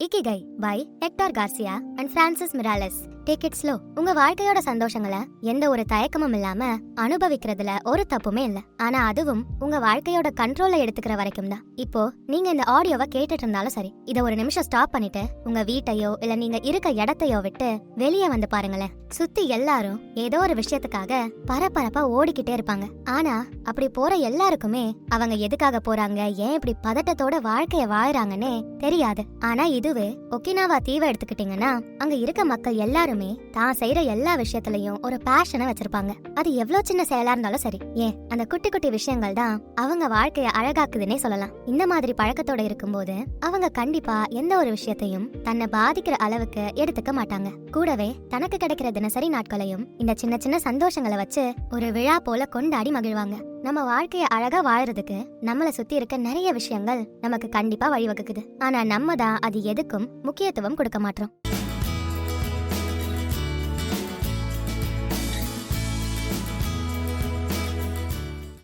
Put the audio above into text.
இக்கிகை by Hector Garcia and Francis Miralles. Take it slow. உங்க வாழ்க்கையோட சந்தோஷங்களை எந்த ஒரு தயக்கமும் இல்லாம அனுபவிக்கிறதுல ஒரு தப்புமே இல்ல. ஆனா அதுவும் உங்க வாழ்க்கையோட கண்ட்ரோல்ல எடுத்துக்கிற வரைக்கும் தான். இப்போ நீங்க இந்த ஆடியோவை கேட்டுட்டு இருந்தாலும் சரி, இத ஒரு நிமிஷம் ஸ்டாப் பண்ணிட்டு உங்க வீட்டையோ இல்ல நீங்க இருக்க இடத்தையோ விட்டு வெளியே வந்து பாருங்களேன். சுத்தி எல்லாரும் ஏதோ ஒரு விஷயத்துக்காக பரபரப்பா ஓடிக்கிட்டே இருப்பாங்க. ஆனா அப்படி போற எல்லாருக்குமே அவங்க எதுக்காக போறாங்க, ஏன் இப்படி பதட்டத்தோட வாழ்க்கைய வாழ்றாங்கன்னே தெரியாது. ஆனா இதுவே ஒகினாவா தீவை எடுத்துக்கிட்டீங்கன்னா அங்க இருக்க மக்கள் எல்லாரும் தான் செய்யற எல்லா விஷயத்திலையும் ஒரு பேஷனை வச்சிருப்பாங்க. அது எவ்வளவு சின்ன செயலா இருந்தாலும் சரி, ஏன் அந்த குட்டி குட்டி விஷயங்கள் தான் அவங்க வாழ்க்கைய அழகாக்குதுன்னே சொல்லலாம். இந்த மாதிரி பழக்கத்தோட இருக்கும்போது அவங்க கண்டிப்பா எந்த ஒரு விஷயத்தையும் தன்னை பாதிக்கிற அளவுக்கு எடுத்துக்க மாட்டாங்க. கூடவே தனக்கு கிடைக்கிற தினசரி நாட்களையும் இந்த சின்ன சின்ன சந்தோஷங்களை வச்சு ஒரு விழா போல கொண்டாடி மகிழ்வாங்க. நம்ம வாழ்க்கைய அழகா வாழறதுக்கு நம்மள சுத்தி இருக்க நிறைய விஷயங்கள் நமக்கு கண்டிப்பா வழிவகுக்குது. ஆனா நம்ம தான் அது எதுக்கும் முக்கியத்துவம் கொடுக்க மாட்டோம்.